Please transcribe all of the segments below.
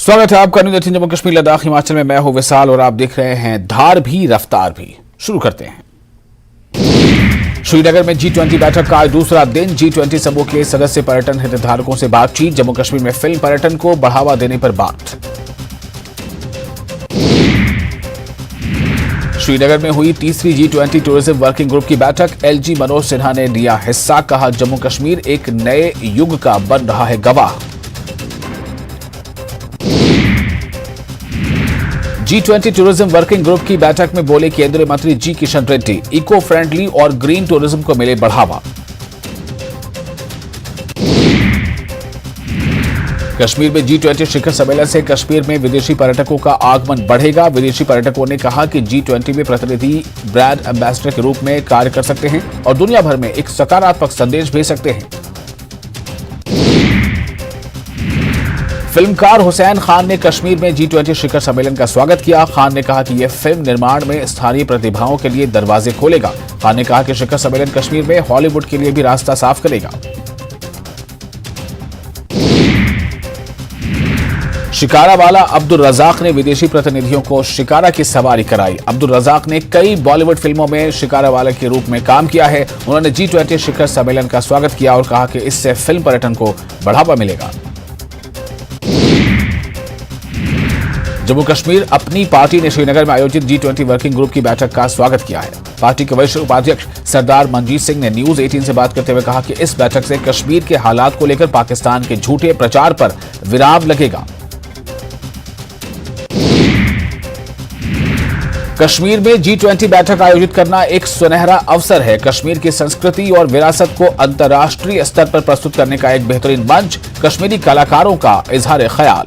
स्वागत है आपका न्यूज़ 18 जम्मू कश्मीर लद्दाख हिमाचल में। मैं हूं विशाल और आप देख रहे हैं धार भी रफ्तार भी। शुरू करते हैं। श्रीनगर में G20 बैठक का आज दूसरा दिन। G20 समूह के सदस्य पर्यटन हितधारकों से बातचीत। जम्मू कश्मीर में फिल्म पर्यटन को बढ़ावा देने पर बात। श्रीनगर में हुई तीसरी G20 टूरिज्म वर्किंग ग्रुप की बैठक। LG मनोज सिन्हा ने लिया हिस्सा। कहा, जम्मू कश्मीर एक नए युग का बन रहा है गवाह। G20 टूरिज्म वर्किंग ग्रुप की बैठक में बोले केंद्रीय मंत्री जी किशन रेड्डी। इको फ्रेंडली और ग्रीन टूरिज्म को मिले बढ़ावा। कश्मीर में G20 शिखर सम्मेलन से कश्मीर में विदेशी पर्यटकों का आगमन बढ़ेगा। विदेशी पर्यटकों ने कहा कि G20 में प्रतिनिधि ब्रांड एम्बेसडर के रूप में कार्य कर सकते हैं और दुनिया भर में एक सकारात्मक संदेश भेज सकते हैं। फिल्मकार हुसैन खान ने कश्मीर में G20 शिखर सम्मेलन का स्वागत किया। खान ने कहा कि यह फिल्म निर्माण में स्थानीय प्रतिभाओं के लिए दरवाजे खोलेगा। खान ने कहा कि शिखर सम्मेलन कश्मीर में हॉलीवुड के लिए भी रास्ता साफ करेगा। शिकारा वाला अब्दुल रजाक ने विदेशी प्रतिनिधियों को शिकारा की सवारी कराई। अब्दुल रजाक ने कई बॉलीवुड फिल्मों में शिकारा वाला के रूप में काम किया है। उन्होंने G20 शिखर सम्मेलन का स्वागत किया और कहा कि इससे फिल्म पर्यटन को बढ़ावा मिलेगा। जम्मू कश्मीर अपनी पार्टी ने श्रीनगर में आयोजित G20 वर्किंग ग्रुप की बैठक का स्वागत किया है। पार्टी के वरिष्ठ उपाध्यक्ष सरदार मनजीत सिंह ने न्यूज़ 18 से बात करते हुए कहा कि इस बैठक से कश्मीर के हालात को लेकर पाकिस्तान के झूठे प्रचार पर विराम लगेगा। कश्मीर में G20 बैठक आयोजित करना एक सुनहरा अवसर है। कश्मीर की संस्कृति और विरासत को अंतर्राष्ट्रीय स्तर पर प्रस्तुत करने का एक बेहतरीन मंच। कश्मीरी कलाकारों का इजहार ख्याल।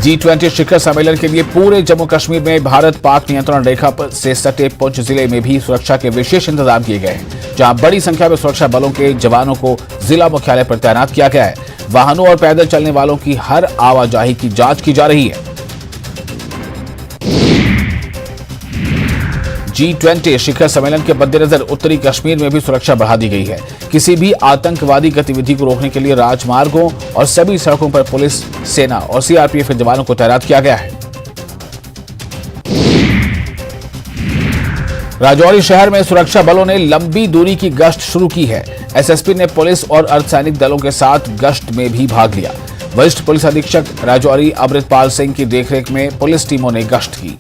G20 शिखर सम्मेलन के लिए पूरे जम्मू कश्मीर में भारत पाक नियंत्रण रेखा से सटे पुंछ जिले में भी सुरक्षा के विशेष इंतजाम किए गए हैं, जहां बड़ी संख्या में सुरक्षा बलों के जवानों को जिला मुख्यालय पर तैनात किया गया है। वाहनों और पैदल चलने वालों की हर आवाजाही की जांच की जा रही है। G20 शिखर सम्मेलन के मद्देनजर उत्तरी कश्मीर में भी सुरक्षा बढ़ा दी गई है। किसी भी आतंकवादी गतिविधि को रोकने के लिए राजमार्गों और सभी सड़कों पर पुलिस, सेना और CRPF के जवानों को तैनात किया गया है। राजौरी शहर में सुरक्षा बलों ने लंबी दूरी की गश्त शुरू की है। SSP ने पुलिस और अर्धसैनिक दलों के साथ गश्त में भी भाग लिया। वरिष्ठ पुलिस अधीक्षक राजौरी अमृतपाल सिंह की देखरेख में पुलिस टीमों ने गश्त की।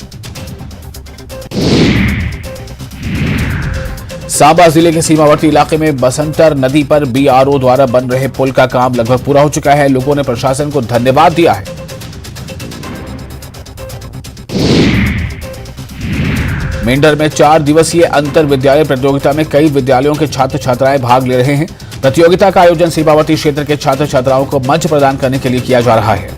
सांबा जिले के सीमावर्ती इलाके में बसंतर नदी पर BRO द्वारा बन रहे पुल का काम लगभग पूरा हो चुका है। लोगों ने प्रशासन को धन्यवाद दिया है। मेंढर में 4 दिवसीय अंतर विद्यालय प्रतियोगिता में कई विद्यालयों के छात्र छात्राएं भाग ले रहे हैं। प्रतियोगिता का आयोजन सीमावर्ती क्षेत्र के छात्र छात्राओं को मंच प्रदान करने के लिए किया जा रहा है।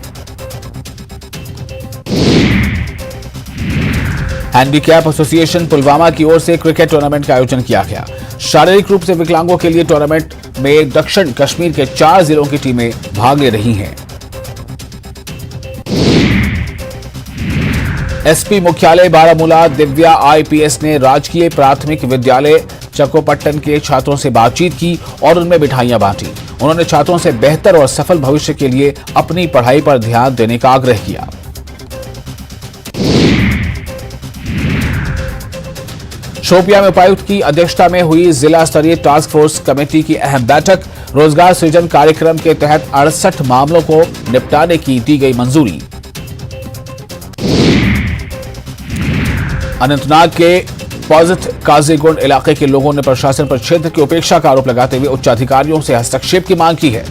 हैंडीकैप एसोसिएशन पुलवामा की ओर से क्रिकेट टूर्नामेंट का आयोजन किया गया। शारीरिक रूप से विकलांगों के लिए टूर्नामेंट में दक्षिण कश्मीर के 4 जिलों की टीमें भाग ले रही हैं। SP मुख्यालय बारामूला दिव्या IPS ने राजकीय प्राथमिक विद्यालय चकोपट्टन के छात्रों से बातचीत की और उनमें मिठाइयां बांटी। उन्होंने छात्रों से बेहतर और सफल भविष्य के लिए अपनी पढ़ाई पर ध्यान देने का आग्रह किया। शोपियां में उपायुक्त की अध्यक्षता में हुई जिला स्तरीय टास्क फोर्स कमेटी की अहम बैठक। रोजगार सृजन कार्यक्रम के तहत 68 मामलों को निपटाने की दी गई मंजूरी। अनंतनाग के पॉजिट काजीगुंड इलाके के लोगों ने प्रशासन पर क्षेत्र की उपेक्षा का आरोप लगाते हुए उच्च अधिकारियों से हस्तक्षेप की मांग की है।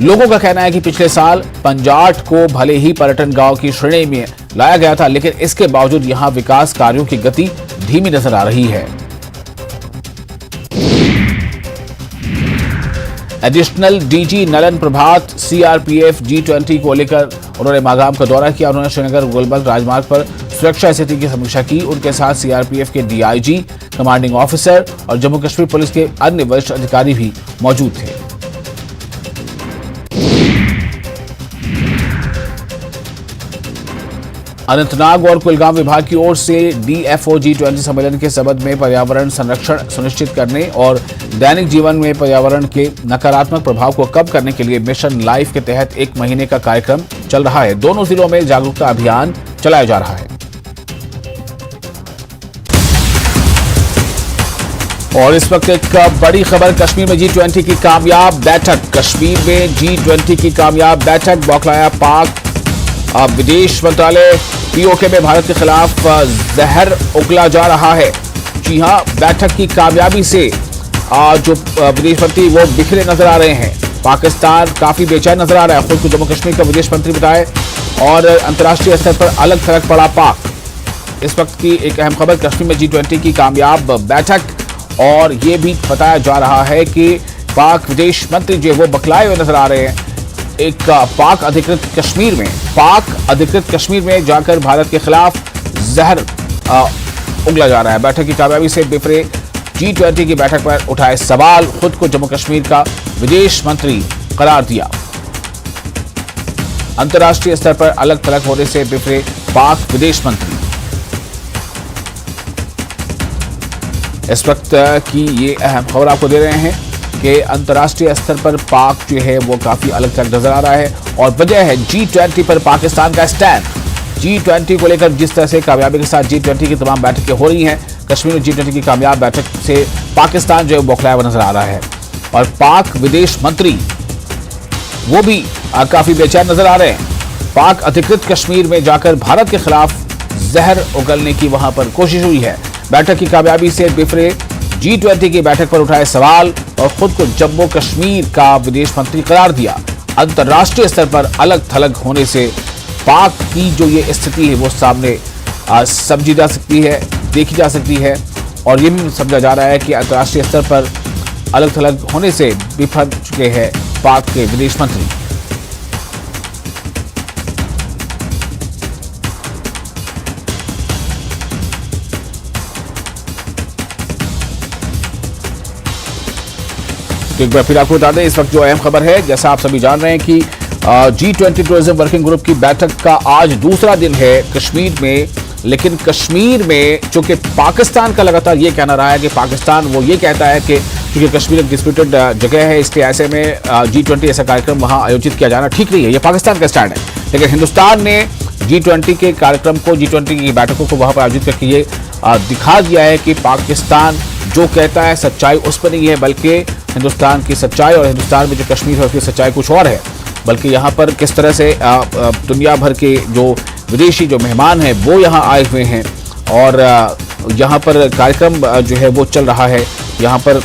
लोगों का कहना है कि पिछले साल पंजाट को भले ही पर्यटन गांव की श्रेणी में लाया गया था, लेकिन इसके बावजूद यहां विकास कार्यों की गति धीमी नजर आ रही है। एडिशनल DG नलन प्रभात CRPF G20 को लेकर उन्होंने मागाम का दौरा किया। उन्होंने श्रीनगर गुलबर्ग राजमार्ग पर सुरक्षा स्थिति की समीक्षा की। उनके साथ CRPF के DIG, कमांडिंग ऑफिसर और जम्मू कश्मीर पुलिस के अन्य वरिष्ठ अधिकारी भी मौजूद थे। अनंतनाग और कुलगाम विभाग की ओर से DFO G20 सम्मेलन के संबंध में पर्यावरण संरक्षण सुनिश्चित करने और दैनिक जीवन में पर्यावरण के नकारात्मक प्रभाव को कम करने के लिए मिशन लाइफ के तहत 1 महीने का कार्यक्रम चल रहा है। दोनों जिलों में जागरूकता अभियान चलाया जा रहा है। और इस वक्त एक बड़ी खबर, कश्मीर में G20 की कामयाब बैठक। कश्मीर में G20 की कामयाब बैठक, बौखलाया पाक। विदेश मंत्रालय POK में भारत के खिलाफ जहर उगला जा रहा है। जी हां, बैठक की कामयाबी से जो विदेश मंत्री वो बिखरे नजर आ रहे हैं। पाकिस्तान काफी बेचैन नजर आ रहा है, खुद को जम्मू कश्मीर का विदेश मंत्री बताए। और अंतर्राष्ट्रीय स्तर पर अलग थलग पड़ा पाक। इस वक्त की एक अहम खबर, कश्मीर में G20 की कामयाब बैठक। और ये भी बताया जा रहा है कि पाक विदेश मंत्री जो वो बखलाए हुए नजर आ रहे हैं। एक पाक अधिकृत कश्मीर में जाकर भारत के खिलाफ जहर उगला जा रहा है। बैठक की कामयाबी से बिफरे G20 की बैठक पर उठाए सवाल, खुद को जम्मू कश्मीर का विदेश मंत्री करार दिया। अंतर्राष्ट्रीय स्तर पर अलग थलग होने से बिफरे पाक विदेश मंत्री। इस वक्त की ये अहम खबर आपको दे रहे हैं कि अंतर्राष्ट्रीय स्तर पर पाक जो है वो काफी अलग थलग नजर आ रहा है। और वजह है G20 पर पाकिस्तान का स्टैंड। G20 को लेकर जिस तरह से कामयाबी के साथ G20 की तमाम बैठकें हो रही हैं, कश्मीर में G20 की कामयाब बैठक से पाकिस्तान जो है बौखलाया हुआ नजर आ रहा है। और पाक विदेश मंत्री वो भी काफी बेचैन नजर आ रहे हैं। पाक अधिकृत कश्मीर में जाकर भारत के खिलाफ जहर उगलने की वहां पर कोशिश हुई है। बैठक की कामयाबी से बिफरे G20 की बैठक पर उठाए सवाल और खुद को जम्मू कश्मीर का विदेश मंत्री करार दिया। अंतर्राष्ट्रीय स्तर पर अलग थलग होने से पाक की जो ये स्थिति है वो सामने समझी जा सकती है, देखी जा सकती है। और ये भी समझा जा रहा है कि अंतर्राष्ट्रीय स्तर पर अलग थलग होने से बिफर चुके हैं पाक के विदेश मंत्री। तो एक बार फिर आपको बता दें, इस वक्त जो अहम खबर है, जैसा आप सभी जान रहे हैं कि G20 टूरिज्म वर्किंग ग्रुप की बैठक का आज दूसरा दिन है कश्मीर में। लेकिन कश्मीर में चूंकि पाकिस्तान का लगातार ये कहना रहा है कि पाकिस्तान वो ये कहता है कि क्योंकि कश्मीर एक डिस्प्यूटेड जगह है, इसके ऐसे में G20 ऐसा कार्यक्रम वहां आयोजित किया जाना ठीक नहीं है। ये पाकिस्तान का स्टैंड है। लेकिन हिंदुस्तान ने G20 के कार्यक्रम को, G20 की बैठकों को वहां पर आयोजित करके ये दिखा दिया है कि पाकिस्तान जो कहता है सच्चाई उस पर नहीं है, बल्कि हिंदुस्तान की सच्चाई और हिंदुस्तान में जो कश्मीर है उसकी सच्चाई कुछ और है। बल्कि यहाँ पर किस तरह से दुनिया भर के जो विदेशी जो मेहमान हैं वो यहाँ आए हुए हैं और यहाँ पर कार्यक्रम जो है वो चल रहा है। यहाँ पर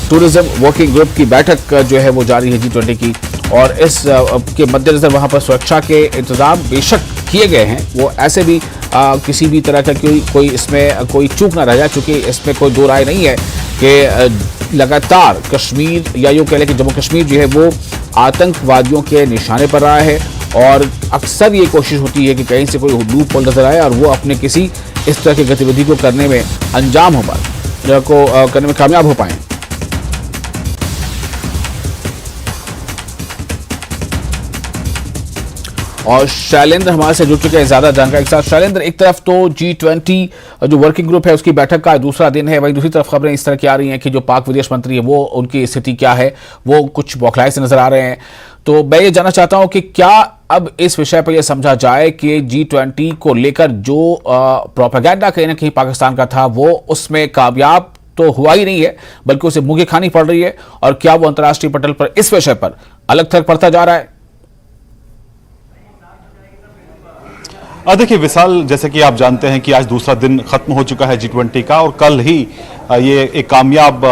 टूरिज्म वर्किंग ग्रुप की बैठक जो है वो जारी है G20 की। और इस के मद्देनजर वहाँ पर सुरक्षा के इंतजाम बेशक किए गए हैं, वो ऐसे भी किसी भी तरह का कोई इसमें कोई चूक ना रह जाए, चूँकि इसमें कोई दो राय नहीं है कि लगातार कश्मीर या यूँ कह लें कि जम्मू कश्मीर जो है वो आतंकवादियों के निशाने पर रहा है। और अक्सर ये कोशिश होती है कि कहीं से कोई लूप होल नजर आए और वो अपने किसी इस तरह की गतिविधि को करने में अंजाम हो पाए, करने में कामयाब हो पाए। और शैलेंद्र हमारे से जुड़ चुके हैं ज्यादा जानकारी के साथ। शैलेंद्र, एक तरफ तो G20 जो वर्किंग ग्रुप है उसकी बैठक का दूसरा दिन है, वहीं दूसरी तरफ खबरें इस तरह की आ रही हैं कि जो पाक विदेश मंत्री है वो उनकी स्थिति क्या है, वो कुछ बौखलाए से नजर आ रहे हैं। तो मैं ये जानना चाहता हूं कि क्या अब इस विषय पर यह समझा जाए कि G20 को लेकर जो प्रोपेगेंडा कहीं ना कहीं पाकिस्तान का था वो उसमें कामयाब तो हुआ ही नहीं है, बल्कि उसे मुंह की खानी पड़ रही है। और क्या वो अंतर्राष्ट्रीय पटल पर इस विषय पर अलग थलग पड़ता जा रहा है? देखिए विशाल, जैसे कि आप जानते हैं कि आज दूसरा दिन खत्म हो चुका है G20 का और कल ही ये एक कामयाब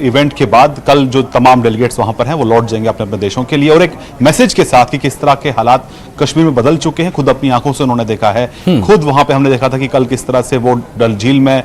इवेंट के बाद कल जो तमाम डेलीगेट्स वहां पर हैं वो लौट जाएंगे अपने अपने देशों के लिए और एक मैसेज के साथ कि किस तरह के हालात कश्मीर में बदल चुके हैं। खुद अपनी आंखों से उन्होंने देखा है। खुद वहां पे हमने देखा था कि कल किस तरह से वो डल झील में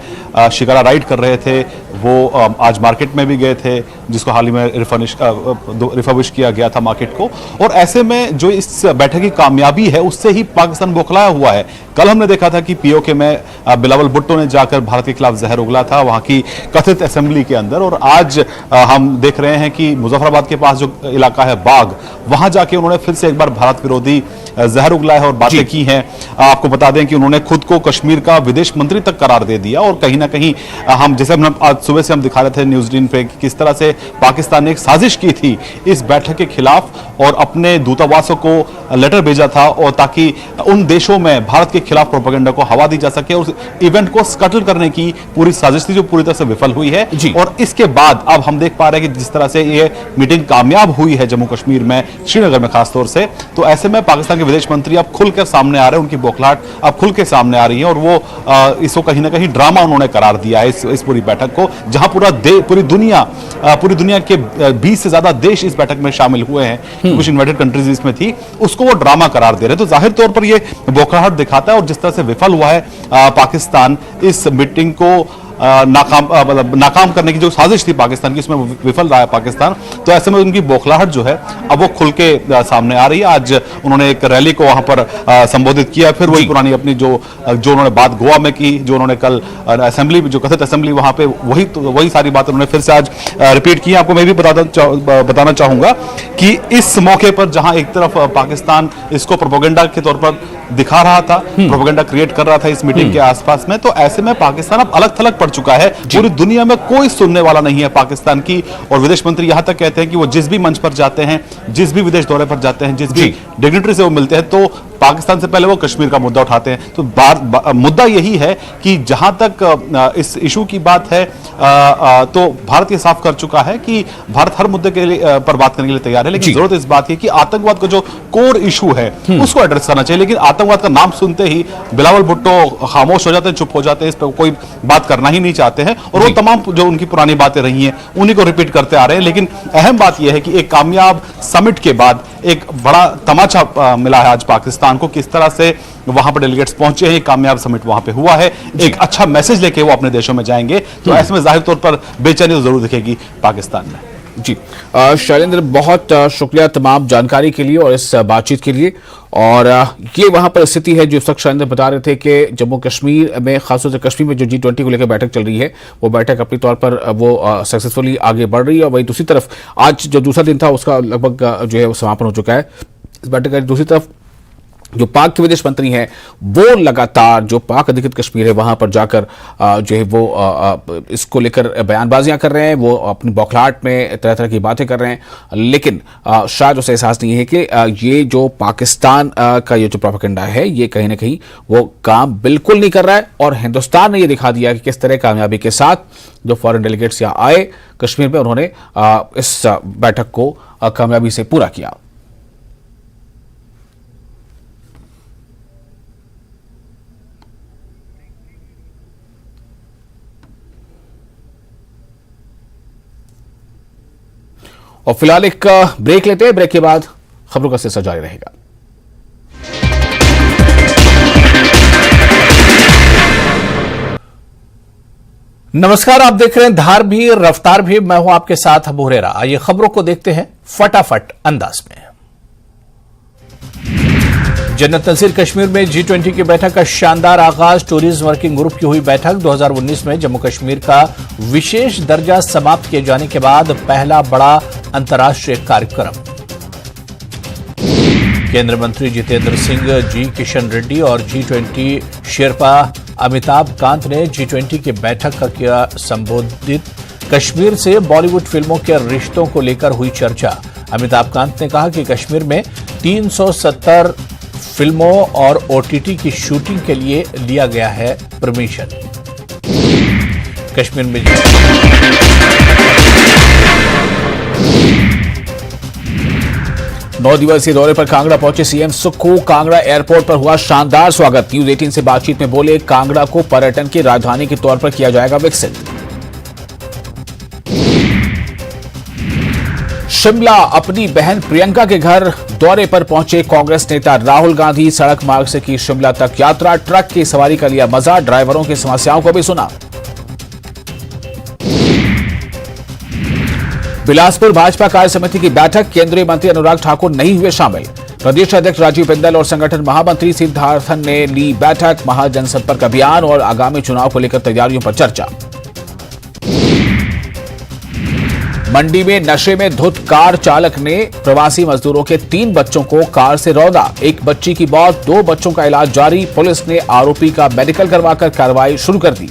शिकारा राइड कर रहे थे। वो आज मार्केट में भी गए थे, जिसको हाल ही में रिफर्बिश किया गया था मार्केट को। और ऐसे में जो इस बैठक की कामयाबी है उससे ही पाकिस्तान बौखलाया हुआ है। कल हमने देखा था कि POK में बिलावल भुट्टो ने जाकर भारत के खिलाफ जहर उगला था। वहां की कथित असेंबली के अंदर। और आज हम देख रहे हैं कि मुजफ्फराबाद के पास जो इलाका है बाग, वहां जाके उन्होंने फिर से एक बार भारत विरोधी जहर उगलाया है और बातें की हैं। आपको बता दें कि उन्होंने खुद को कश्मीर का विदेश मंत्री तक करार दे दिया। और कहीं ना कहीं हम जैसे आज सुबह से हम दिखा रहे थे न्यूज 18 पे कि किस तरह से पाकिस्तान ने एक साजिश की थी इस बैठक के खिलाफ और अपने दूतावासों को लेटर भेजा था और ताकि उन देशों में भारत के खिलाफ प्रोपेगेंडा को हवा दी जा सके और इवेंट को स्कटल करने की पूरी साजिश थी जो पूरी तरह से विफल हुई है। और इसके बाद अब हम देख पा रहे हैं कि जिस तरह से ये मीटिंग कामयाब हुई है जम्मू कश्मीर में, श्रीनगर में खासतौर से, तो ऐसे में पाकिस्तान के विदेश मंत्री अब खुलकर सामने आ रहे हैं, उनकी बौखलाहट अब खुल के सामने आ रही है और वो इसको कहीं ना कहीं ड्रामा उन्होंने करार दिया है इस पूरी बैठक को, जहां पूरी दुनिया के 20 से ज्यादा देश इस बैठक में शामिल हुए हैं, कुछ इन्वाइटेड कंट्रीज इसमें थी, उसको वो ड्रामा करार दे रहे हैं। तो जाहिर तौर पर ये बौखलाहट दिखाता है और जिस तरह से विफल हुआ है पाकिस्तान इस मीटिंग को नाकाम करने की जो साजिश थी पाकिस्तान की, उसमें विफल रहा है पाकिस्तान। तो ऐसे में उनकी बौखलाहट जो है अब वो खुल के सामने आ रही है। आज उन्होंने एक रैली को वहां पर संबोधित किया, फिर वही पुरानी अपनी जो उन्होंने बात गोवा में की, जो उन्होंने कल असेंबली जो कथित असेंबली वहां पे वही सारी बातें उन्होंने फिर से आज रिपीट की। आपको मैं भी बताना चाहूंगा कि इस मौके पर जहां एक तरफ पाकिस्तान इसको प्रोपेगेंडा के तौर पर दिखा रहा था, प्रोपेगेंडा क्रिएट कर रहा था इस मीटिंग के आसपास में, तो ऐसे में पाकिस्तान अब अलग थलग पड़ चुका है। पूरी दुनिया में कोई सुनने वाला नहीं है पाकिस्तान की। और विदेश मंत्री यहां तक कहते हैं कि वो जिस भी मंच पर जाते हैं, जिस भी विदेश दौरे पर जाते हैं, जिस भी डिग्निटरी से वो मिलते हैं, तो पाकिस्तान से पहले वो कश्मीर का मुद्दा उठाते हैं। तो मुद्दा यही है कि जहां तक इस इशू की बात है तो भारत ये साफ कर चुका है कि भारत हर मुद्दे के लिए पर बात करने के लिए तैयार है, लेकिन जरूरत इस बात की कि आतंकवाद का जो कोर इशू है उसको एड्रेस करना चाहिए। लेकिन आतंकवाद का नाम सुनते ही बिलावल भुट्टो खामोश हो जाते हैं, चुप हो जाते हैं, इस पर कोई बात करना ही नहीं चाहते हैं और वो तमाम जो उनकी पुरानी बातें रही हैं उन्हीं को रिपीट करते आ रहे हैं। लेकिन अहम बात यह है कि एक कामयाब समिट के बाद एक बड़ा तमाचा मिला है आज पाकिस्तान को, किस तरह से वहां पर डेलीगेट्स पहुंचे हैं, एक कामयाब समिट वहां पे हुआ है, एक अच्छा मैसेज लेके वो अपने देशों में जाएंगे। तो ऐसे में जाहिर तौर पर बेचैनी तो जरूर दिखेगी पाकिस्तान में। जी शैलेंद्र, बहुत शुक्रिया तमाम जानकारी के लिए और इस बातचीत के लिए। और ये वहां पर स्थिति है जो तक शैलेंद्र बता रहे थे कि जम्मू कश्मीर में, खासतौर से कश्मीर में जो G20 को लेकर बैठक चल रही है, वो बैठक अपनी तौर पर वो सक्सेसफुली आगे बढ़ रही है। और वही दूसरी तरफ आज जो दूसरा दिन था उसका लगभग जो है वो समापन हो चुका है इस बैठक का। दूसरी तरफ जो पाक के विदेश मंत्री हैं वो लगातार जो पाक अधिकृत कश्मीर है वहां पर जाकर जो है वो इसको लेकर बयानबाजियां कर रहे हैं, वो अपनी बौखलाहट में तरह तरह की बातें कर रहे हैं, लेकिन शायद उसे एहसास नहीं है कि ये जो पाकिस्तान का ये जो प्रोपेगेंडा है ये कहीं ना कहीं वो काम बिल्कुल नहीं कर रहा है। और हिंदुस्तान ने ये दिखा दिया कि किस तरह कामयाबी के साथ जो फॉरेन डेलीगेट्स यहाँ आए कश्मीर में, उन्होंने इस बैठक को कामयाबी से पूरा किया। और फिलहाल एक ब्रेक लेते हैं, ब्रेक के बाद खबरों का सिलसिला जारी रहेगा। नमस्कार, आप देख रहे हैं धार भी रफ्तार भी, मैं हूं आपके साथ अबू हुरैरा। आइए खबरों को देखते हैं फटाफट अंदाज में। जन्नत नज़ीर कश्मीर में G20 की बैठक का शानदार आगाज। टूरिज्म वर्किंग ग्रुप की हुई बैठक। 2019 में जम्मू कश्मीर का विशेष दर्जा समाप्त किए जाने के बाद पहला बड़ा अंतर्राष्ट्रीय कार्यक्रम। केंद्रीय मंत्री जितेंद्र सिंह, जी किशन रेड्डी और G20 शेरपा अमिताभ कांत ने G20 की बैठक का किया संबोधित। कश्मीर से बॉलीवुड फिल्मों के रिश्तों को लेकर हुई चर्चा। अमिताभ कांत ने कहा कि कश्मीर में 370 फिल्मों और OTT की शूटिंग के लिए लिया गया है परमिशन। कश्मीर में 9 दिवसीय दौरे पर कांगड़ा पहुंचे सीएम सुक्खू। कांगड़ा एयरपोर्ट पर हुआ शानदार स्वागत। न्यूज 18 से बातचीत में बोले, कांगड़ा को पर्यटन की राजधानी के तौर पर किया जाएगा विकसित। शिमला अपनी बहन प्रियंका के घर दौरे पर पहुंचे कांग्रेस नेता राहुल गांधी। सड़क मार्ग से की शिमला तक यात्रा। ट्रक की सवारी का लिया मजा। ड्राइवरों की समस्याओं को भी सुना। बिलासपुर भाजपा कार्य समिति की बैठक। केंद्रीय मंत्री अनुराग ठाकुर नहीं हुए शामिल। प्रदेश अध्यक्ष राजीव बिंदल और संगठन महामंत्री सिद्धार्थन ने ली बैठक। महाजनसंपर्क अभियान और आगामी चुनाव को लेकर तैयारियों पर चर्चा। मंडी में नशे में धुत कार चालक ने प्रवासी मजदूरों के 3 बच्चों को कार से रौंदा। एक बच्ची की मौत, 2 बच्चों का इलाज जारी। पुलिस ने आरोपी का मेडिकल करवाकर कार्रवाई शुरू कर दी।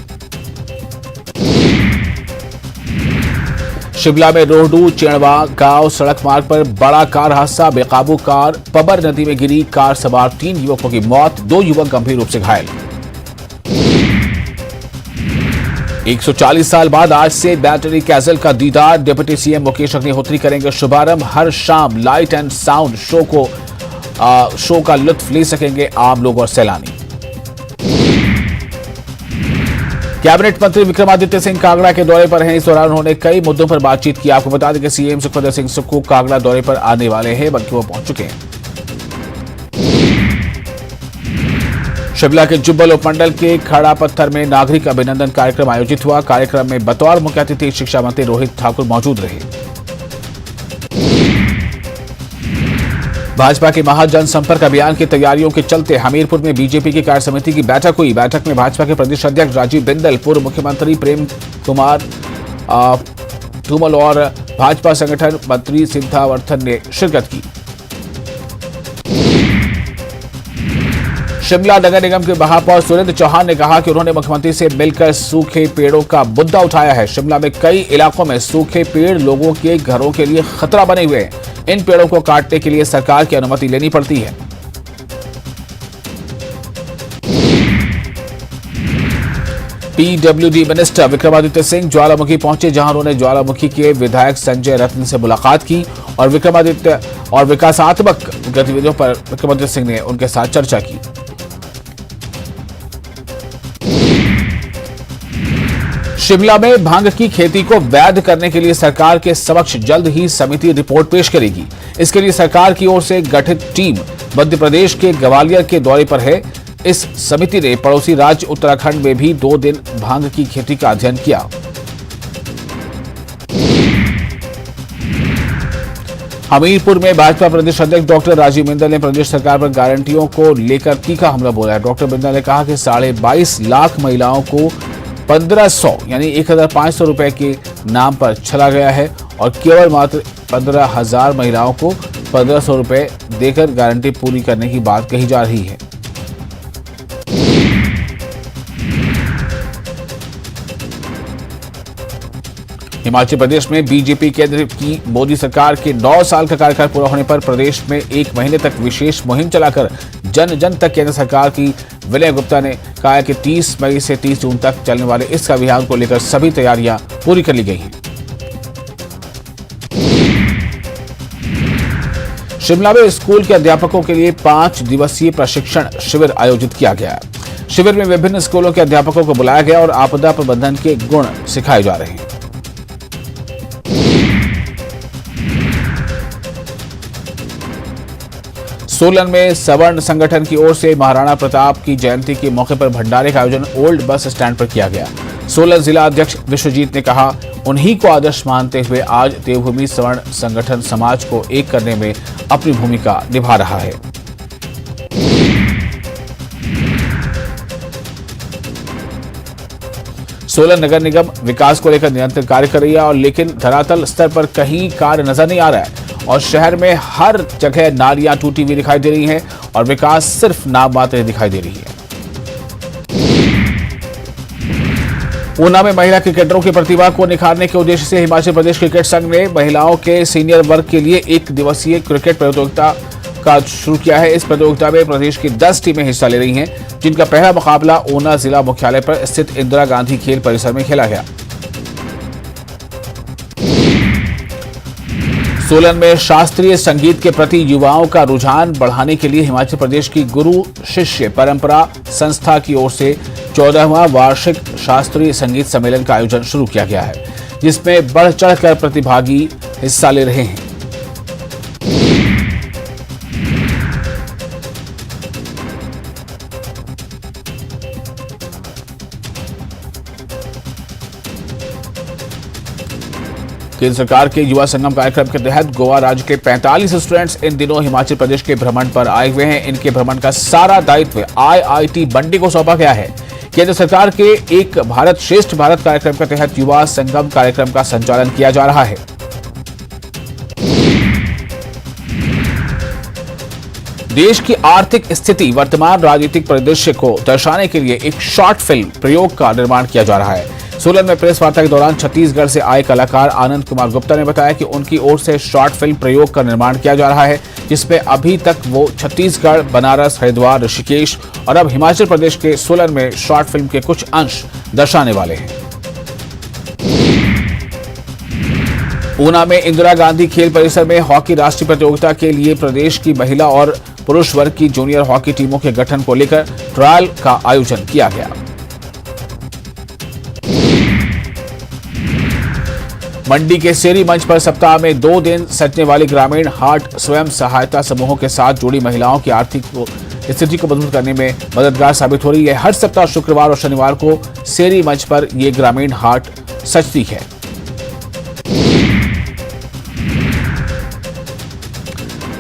शिमला में रोहडू चेणवा गांव सड़क मार्ग पर बड़ा कार हादसा। बेकाबू कार पबर नदी में गिरी। कार सवार 3 युवकों की मौत, 2 युवक गंभीर रूप से घायल। 140 साल बाद आज से बैटरी कैसल का दीदार। डिप्टी सीएम मुकेश अग्निहोत्री करेंगे शुभारंभ। हर शाम लाइट एंड साउंड शो का लुत्फ ले सकेंगे आम लोग और सैलानी। कैबिनेट मंत्री विक्रमादित्य सिंह कांगड़ा के दौरे पर हैं। इस दौरान उन्होंने कई मुद्दों पर बातचीत की। आपको बता दें कि सीएम सुखविंदर सिंह सुक्खू कांगड़ा दौरे पर आने वाले हैं, बल्कि वो पहुंच चुके हैं। शिमला के जुब्बल उपमंडल के खड़ा पत्थर में नागरिक अभिनंदन कार्यक्रम आयोजित हुआ। कार्यक्रम में बतौर मुख्य अतिथि शिक्षा मंत्री रोहित ठाकुर मौजूद रहे। भाजपा के महाजनसंपर्क अभियान की तैयारियों के चलते हमीरपुर में बीजेपी की कार्य समिति की बैठक हुई। बैठक में भाजपा के प्रदेश अध्यक्ष राजीव बिंदल, पूर्व मुख्यमंत्री प्रेम कुमार धूमल और भाजपा संगठन मंत्री सिद्धावर्धन ने शिरकत की। शिमला नगर निगम के महापौर सुरेंद्र चौहान ने कहा कि उन्होंने मुख्यमंत्री से मिलकर सूखे पेड़ों का मुद्दा उठाया है। शिमला में कई इलाकों में सूखे पेड़ लोगों के घरों के लिए खतरा बने हुए हैं। इन पेड़ों को काटने के लिए सरकार की अनुमति लेनी पड़ती है। पीडब्ल्यूडी मिनिस्टर विक्रमादित्य सिंह ज्वालामुखी पहुंचे, जहां उन्होंने ज्वालामुखी के विधायक संजय रत्न से मुलाकात की और विक्रमादित्य और विकासात्मक गतिविधियों पर विक्रमादित्य सिंह ने उनके साथ चर्चा की। शिमला में भांग की खेती को वैध करने के लिए सरकार के समक्ष जल्द ही समिति रिपोर्ट पेश करेगी। इसके लिए सरकार की ओर से गठित टीम मध्य प्रदेश के ग्वालियर के दौरे पर है। इस समिति ने पड़ोसी राज्य उत्तराखंड में भी 2 दिन भांग की खेती का अध्ययन किया। हमीरपुर में भाजपा प्रदेश अध्यक्ष डॉक्टर राजीव बिंदल ने प्रदेश सरकार पर गारंटियों को लेकर तीखा हमला बोला है। डॉक्टर बिंदल ने कहा कि 22.5 लाख महिलाओं को 1500 यानी 1500 रुपए के नाम पर छला गया है और केवल मात्र 15,000 महिलाओं को 1500 रुपए देकर गारंटी पूरी करने की बात कही जा रही है। हिमाचल प्रदेश में बीजेपी केंद्र की मोदी सरकार के 9 साल का कार्यकाल पूरा होने पर प्रदेश में 1 महीने तक विशेष मुहिम चलाकर जन जन तक केंद्र सरकार की विनय गुप्ता ने कहा कि 30 मई से 30 जून तक चलने वाले इस अभियान को लेकर सभी तैयारियां पूरी कर ली गई हैं। शिमला में स्कूल के अध्यापकों के लिए 5 दिवसीय प्रशिक्षण शिविर आयोजित किया गया। शिविर में विभिन्न स्कूलों के अध्यापकों को बुलाया गया और आपदा प्रबंधन के गुण सिखाए जा रहे हैं। सोलन में सवर्ण संगठन की ओर से महाराणा प्रताप की जयंती के मौके पर भंडारे का आयोजन ओल्ड बस स्टैंड पर किया गया। सोलन जिला अध्यक्ष विश्वजीत ने कहा, उन्हीं को आदर्श मानते हुए आज देवभूमि सवर्ण संगठन समाज को एक करने में अपनी भूमिका निभा रहा है। सोलन नगर निगम विकास को लेकर निरंतर कार्य कर रही है और लेकिन धरातल स्तर पर कहीं कार्य नजर नहीं आ रहा है और शहर में हर जगह नालियां टूटी हुई दिखाई दे रही हैं और विकास सिर्फ नाम मात्र दिखाई दे रही है। ऊना में महिला क्रिकेटरों की प्रतिभा को निखारने के उद्देश्य से हिमाचल प्रदेश क्रिकेट संघ ने महिलाओं के सीनियर वर्ग के लिए 1 दिवसीय क्रिकेट प्रतियोगिता का शुरू किया है। इस प्रतियोगिता में प्रदेश की 10 टीमें हिस्सा ले रही हैं, जिनका पहला मुकाबला ऊना जिला मुख्यालय पर स्थित इंदिरा गांधी खेल परिसर में खेला गया। सोलन में शास्त्रीय संगीत के प्रति युवाओं का रुझान बढ़ाने के लिए हिमाचल प्रदेश की गुरु शिष्य परंपरा संस्था की ओर से 14वां वार्षिक शास्त्रीय संगीत सम्मेलन का आयोजन शुरू किया गया है, जिसमें बढ़ चढ़कर प्रतिभागी हिस्सा ले रहे हैं। केंद्र सरकार के युवा संगम कार्यक्रम के तहत गोवा राज्य के 45 स्टूडेंट्स इन दिनों हिमाचल प्रदेश के भ्रमण पर आए हुए हैं। इनके भ्रमण का सारा दायित्व IIT बंडी को सौंपा गया है। केंद्र सरकार के एक भारत श्रेष्ठ भारत कार्यक्रम के तहत युवा संगम कार्यक्रम का संचालन किया जा रहा है। देश की आर्थिक स्थिति, वर्तमान राजनीतिक परिदृश्य को दर्शाने के लिए एक शॉर्ट फिल्म प्रयोग का निर्माण किया जा रहा है। सोलन में प्रेस वार्ता के दौरान छत्तीसगढ़ से आए कलाकार आनंद कुमार गुप्ता ने बताया कि उनकी ओर से शॉर्ट फिल्म प्रयोग का निर्माण किया जा रहा है, जिसमें अभी तक वो छत्तीसगढ़, बनारस, हरिद्वार, ऋषिकेश और अब हिमाचल प्रदेश के सोलन में शॉर्ट फिल्म के कुछ अंश दर्शाने वाले हैं। ऊना में इंदिरा गांधी खेल परिसर में हॉकी राष्ट्रीय प्रतियोगिता के लिए प्रदेश की महिला और पुरुष वर्ग की जूनियर हॉकी टीमों के गठन को लेकर ट्रायल का आयोजन किया गया। मंडी के सेरी मंच पर सप्ताह में 2 दिन सजने वाली ग्रामीण हाट स्वयं सहायता समूहों के साथ जुड़ी महिलाओं की आर्थिक स्थिति को मजबूत करने में मददगार साबित हो रही है। हर सप्ताह शुक्रवार और शनिवार को सेरी मंच पर यह ग्रामीण हाट सजती है।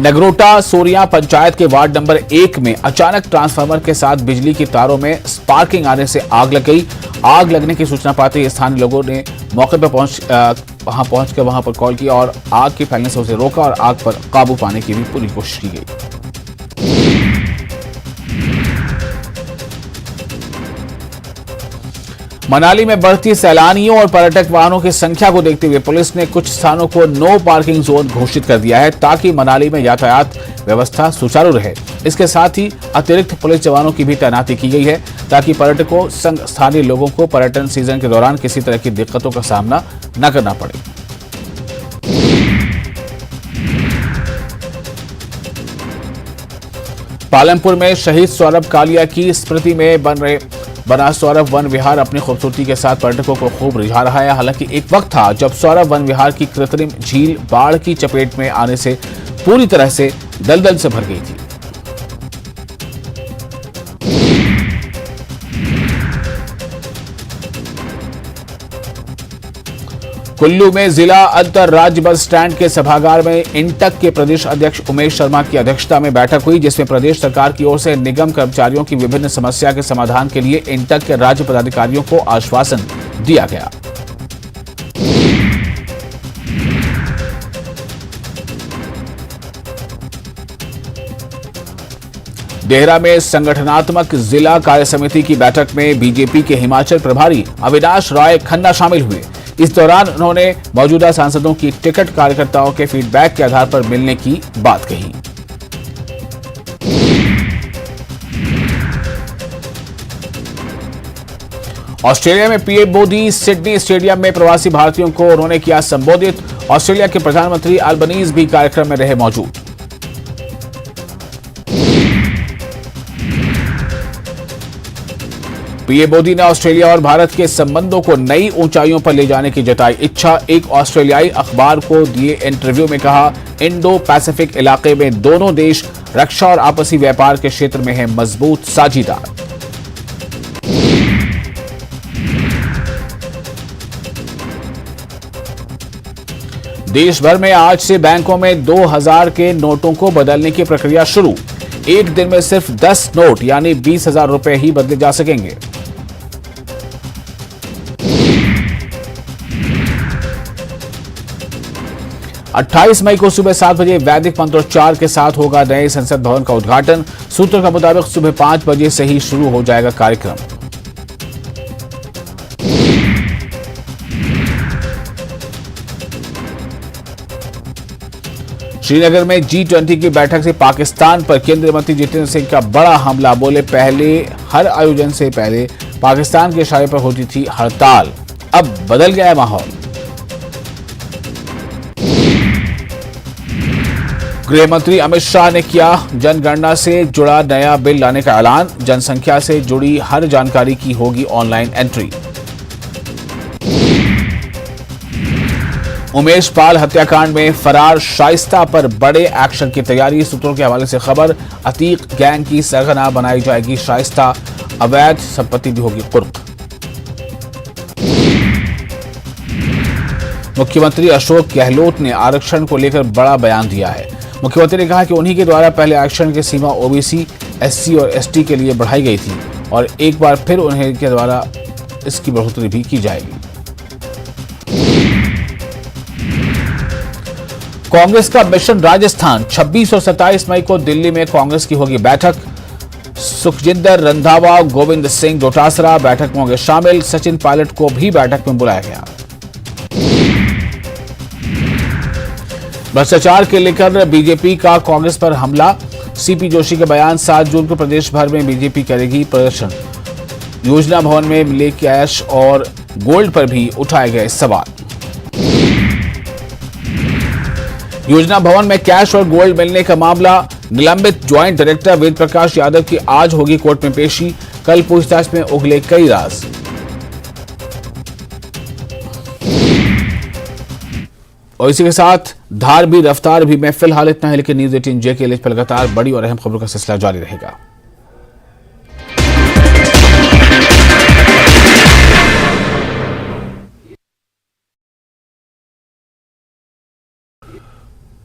नगरोटा सोरिया पंचायत के वार्ड नंबर 1 में अचानक ट्रांसफार्मर के साथ बिजली की तारों में स्पार्किंग आने से आग लग गई। आग लगने की सूचना पाते ही स्थानीय लोगों ने मौके पर पहुंचकर वहां पर कॉल किया और आग के फैलने से उसे रोका और आग पर काबू पाने की भी पूरी कोशिश की गई। मनाली में बढ़ती सैलानियों और पर्यटक वाहनों की संख्या को देखते हुए पुलिस ने कुछ स्थानों को नो पार्किंग जोन घोषित कर दिया है, ताकि मनाली में यातायात व्यवस्था सुचारू रहे। इसके साथ ही अतिरिक्त पुलिस जवानों की भी तैनाती की गई है, ताकि पर्यटकों संग स्थानीय लोगों को पर्यटन सीजन के दौरान किसी तरह की दिक्कतों का सामना न करना पड़े। पालमपुर में शहीद सौरभ कालिया की स्मृति में बना सौरभ वन विहार अपनी खूबसूरती के साथ पर्यटकों को खूब रिझा रहा है। हालांकि एक वक्त था जब सौरभ वन विहार की कृत्रिम झील बाढ़ की चपेट में आने से पूरी तरह से दलदल से भर गई थी। कुल्लू में जिला अंतरराज्य बस स्टैंड के सभागार में इंटक के प्रदेश अध्यक्ष उमेश शर्मा की अध्यक्षता में बैठक हुई, जिसमें प्रदेश सरकार की ओर से निगम कर्मचारियों की विभिन्न समस्या के समाधान के लिए इंटक के राज्य पदाधिकारियों को आश्वासन दिया गया। देहरा में संगठनात्मक जिला कार्य समिति की बैठक में बीजेपी के हिमाचल प्रभारी अविनाश राय खन्ना शामिल हुए। इस दौरान उन्होंने मौजूदा सांसदों की टिकट कार्यकर्ताओं के फीडबैक के आधार पर मिलने की बात कही। ऑस्ट्रेलिया में पीएम मोदी सिडनी स्टेडियम में प्रवासी भारतीयों को उन्होंने किया संबोधित। ऑस्ट्रेलिया के प्रधानमंत्री अल्बनीज भी कार्यक्रम में रहे मौजूद। पीएम मोदी ने ऑस्ट्रेलिया और भारत के संबंधों को नई ऊंचाइयों पर ले जाने की जताई इच्छा। एक ऑस्ट्रेलियाई अखबार को दिए इंटरव्यू में कहा, इंडो पैसिफिक इलाके में दोनों देश रक्षा और आपसी व्यापार के क्षेत्र में हैं मजबूत साझीदार। देश भर में आज से बैंकों में 2000 के नोटों को बदलने की प्रक्रिया शुरू। एक दिन में सिर्फ 10 नोट यानी 20,000 रुपए ही बदले जा सकेंगे। अट्ठाईस मई को सुबह 7 बजे वैदिक मंत्रोच्चार के साथ होगा नए संसद भवन का उद्घाटन। सूत्रों के मुताबिक सुबह 5 बजे से ही शुरू हो जाएगा कार्यक्रम। श्रीनगर में G20 की बैठक से पाकिस्तान पर केंद्रीय मंत्री जितेंद्र सिंह का बड़ा हमला। बोले, पहले हर आयोजन से पहले पाकिस्तान के इशारे पर होती थी हड़ताल, अब बदल गया है माहौल। गृह मंत्री अमित शाह ने किया जनगणना से जुड़ा नया बिल लाने का ऐलान। जनसंख्या से जुड़ी हर जानकारी की होगी ऑनलाइन एंट्री। उमेश पाल हत्याकांड में फरार शाइस्ता पर बड़े एक्शन की तैयारी। सूत्रों के हवाले से खबर, अतीक गैंग की सरगना बनाई जाएगी शाइस्ता, अवैध संपत्ति भी होगी कुर्क। मुख्यमंत्री अशोक गहलोत ने आरक्षण को लेकर बड़ा बयान दिया है। मुख्यमंत्री ने कहा कि उन्हीं के द्वारा पहले आरक्षण की सीमा ओबीसी, एससी और एसटी के लिए बढ़ाई गई थी और एक बार फिर उन्हीं के द्वारा इसकी बढ़ोतरी भी की जाएगी। कांग्रेस का मिशन राजस्थान 26 और 27 मई को दिल्ली में कांग्रेस की होगी बैठक। सुखजिंदर रंधावा, गोविंद सिंह डोटासरा बैठक में होंगे शामिल। सचिन पायलट को भी बैठक में बुलाया गया। भ्रष्टाचार के लेकर बीजेपी का कांग्रेस पर हमला। सीपी जोशी के बयान, 7 जून को प्रदेश भर में बीजेपी करेगी प्रदर्शन। योजना भवन में मिले कैश और गोल्ड पर भी उठाए गए सवाल। योजना भवन में कैश और गोल्ड मिलने का मामला, निलंबित ज्वाइंट डायरेक्टर वेद प्रकाश यादव की आज होगी कोर्ट में पेशी। कल पूछताछ में उगले कई राज। और इसी के साथ धार भी रफ्तार भी में फिलहाल इतना है, लेकिन न्यूज 18 जे के लिए लगातार बड़ी और अहम खबरों का सिलसिला जारी रहेगा।